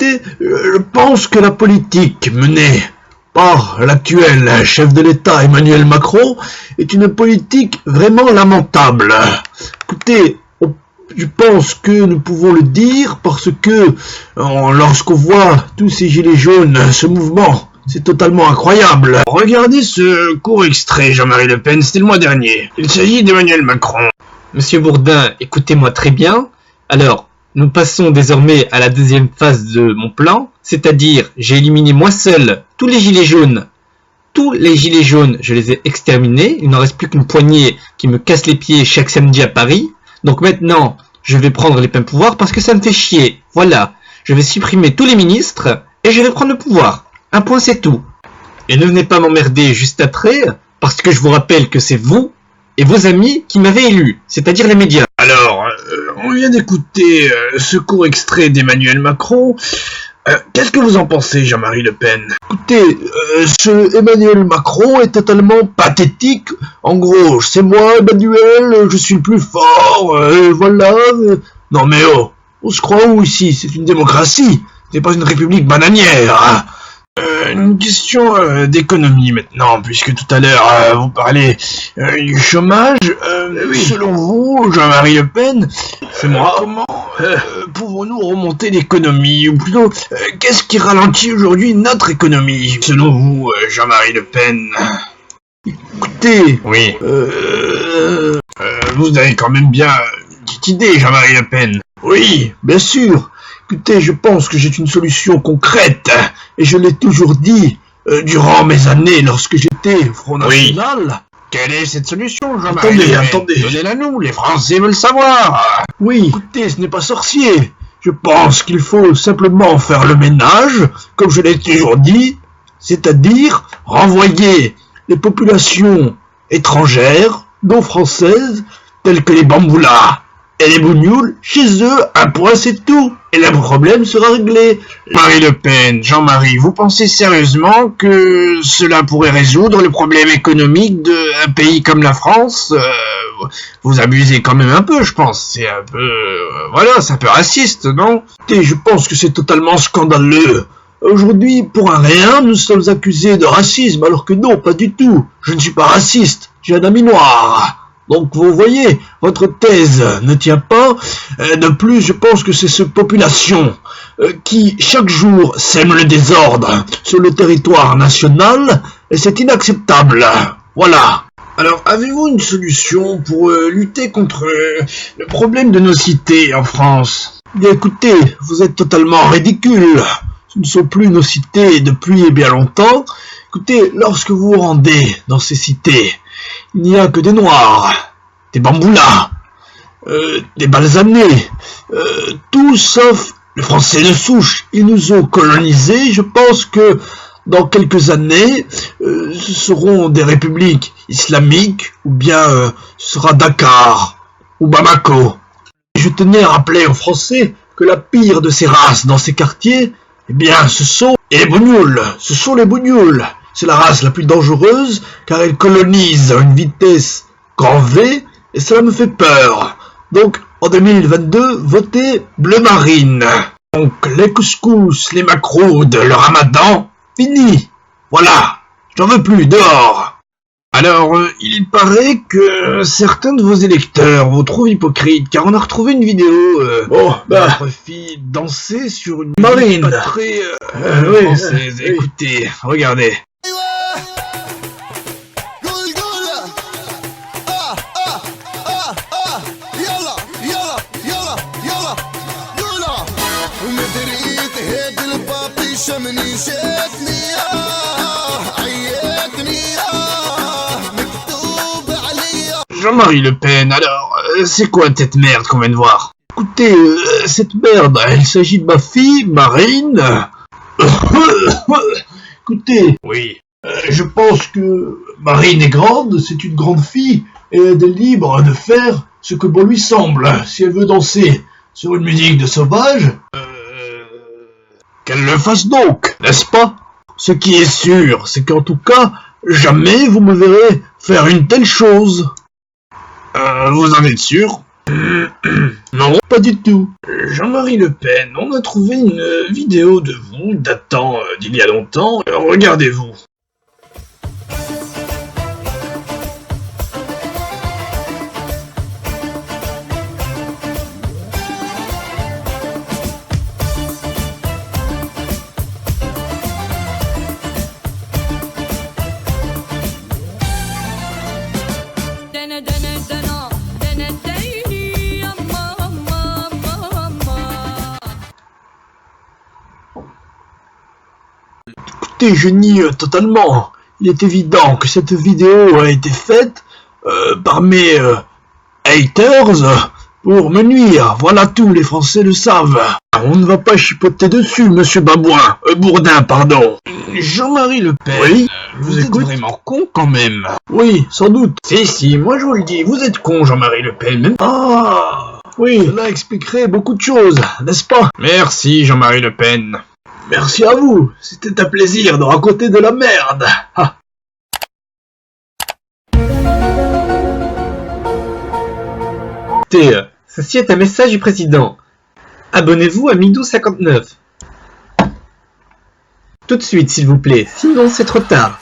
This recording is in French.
Écoutez, je pense que la politique menée par l'actuel chef de l'État Emmanuel Macron est une politique vraiment lamentable. Écoutez, je pense que nous pouvons le dire parce que lorsqu'on voit tous ces gilets jaunes, ce mouvement, c'est totalement incroyable. Regardez ce court extrait, Jean-Marie Le Pen, c'était le mois dernier. Il s'agit d'Emmanuel Macron. Monsieur Bourdin, écoutez-moi très bien. Alors, nous passons désormais à la deuxième phase de mon plan, c'est-à-dire j'ai éliminé moi seul tous les gilets jaunes. Tous les gilets jaunes, je les ai exterminés. Il n'en reste plus qu'une poignée qui me casse les pieds chaque samedi à Paris. Donc maintenant, je vais prendre les pleins pouvoirs parce que ça me fait chier. Voilà, je vais supprimer tous les ministres et je vais prendre le pouvoir. Un point, c'est tout. Et ne venez pas m'emmerder juste après, parce que je vous rappelle que c'est vous et vos amis qui m'avez élu, c'est-à-dire les médias. Alors, on vient d'écouter ce court extrait d'Emmanuel Macron. Qu'est-ce que vous en pensez, Jean-Marie Le Pen? Écoutez, ce Emmanuel Macron est totalement pathétique. En gros, c'est moi, Emmanuel, je suis le plus fort, voilà. Non mais oh, on se croit où ici? C'est une démocratie, c'est pas une république bananière. Hein. Une question d'économie maintenant, puisque tout à l'heure vous parlez du chômage. Oui. Selon vous, Jean-Marie Le Pen, C'est moi. comment pouvons-nous remonter l'économie? Ou plutôt, qu'est-ce qui ralentit aujourd'hui notre économie? Selon vous, Jean-Marie Le Pen? Écoutez, Oui. Vous avez quand même bien une petite idée, Jean-Marie Le Pen. oui, bien sûr. Écoutez, je pense que j'ai une solution concrète, et je l'ai toujours dit durant mes années lorsque j'étais au Front Oui. National. Quelle est cette solution, Jean-Marie Le Pen? Attendez. Donnez-la nous, les Français veulent savoir. Oui, écoutez, ce n'est pas sorcier. Je pense qu'il faut simplement faire le ménage, comme je l'ai toujours dit, c'est-à-dire renvoyer les populations étrangères, non françaises, telles que les bamboulas et les bougnoules, chez eux, un point c'est tout, et le problème sera réglé. Marie Le Pen, Jean-Marie, vous pensez sérieusement que cela pourrait résoudre le problème économique d'un pays comme la France? Vous abusez quand même un peu, je pense. C'est un peu... voilà, c'est un peu raciste, non? Écoutez, je pense que c'est totalement scandaleux. Aujourd'hui, pour un rien, nous sommes accusés de racisme, alors que non, pas du tout. Je ne suis pas raciste, j'ai un ami noir. Donc vous voyez, votre thèse ne tient pas. De plus, je pense que c'est cette population qui, chaque jour, sème le désordre sur le territoire national, et c'est inacceptable. Voilà. Alors, avez-vous une solution pour lutter contre le problème de nos cités en France? Bien écoutez, vous êtes totalement ridicule. Ce ne sont plus nos cités depuis bien longtemps. Écoutez, lorsque vous vous rendez dans ces cités, il n'y a que des noirs, des bamboulas, des balsamés, tout sauf les Français de souche. Ils nous ont colonisés. Je pense que dans quelques années, ce seront des républiques islamiques, ou bien ce sera Dakar, ou Bamako. Je tenais à rappeler aux Français que la pire de ces races dans ces quartiers, eh bien, ce sont les bougnoules. Ce sont les bougnoules. C'est la race la plus dangereuse, car elle colonise à une vitesse grand V, et cela me fait peur. Donc, en 2022, votez bleu marine. Donc, les couscous, les macroudes, le ramadan, fini. Voilà, j'en veux plus, dehors. Alors, il paraît que certains de vos électeurs vous trouvent hypocrite, car on a retrouvé une vidéo de votre fille danser sur une Marine. musique pas très... Oui. écoutez, regardez. Jean-Marie Le Pen, alors, c'est quoi cette merde qu'on vient de voir? Écoutez, cette merde, il s'agit de ma fille, Marine. Écoutez, Oui. je pense que Marine est grande, c'est une grande fille, et elle est libre de faire ce que bon lui semble. Si elle veut danser sur une musique de sauvage, qu'elle le fasse donc, n'est-ce pas? Ce qui est sûr, c'est qu'en tout cas, jamais vous me verrez faire une telle chose. Vous en êtes sûr? Non, Pas du tout. Jean-Marie Le Pen, on a trouvé une vidéo de vous datant d'il y a longtemps. Regardez-vous. Écoutez, je nie totalement. Il est évident que cette vidéo a été faite par mes haters pour me nuire. Voilà tout, les Français le savent. On ne va pas chipoter dessus, monsieur Babouin. Bourdin, pardon. Jean-Marie Le Pen, Oui, vous êtes vraiment con quand même. Oui, sans doute. Si, moi je vous le dis, vous êtes con, Jean-Marie Le Pen, même. Ah, oui, cela expliquerait beaucoup de choses, n'est-ce pas? Merci, Jean-Marie Le Pen. Merci à vous. C'était un plaisir de raconter de la merde. Ah. Écoutez, ceci est un message du président. Abonnez-vous à Midou59. Tout de suite, s'il vous plaît, sinon c'est trop tard.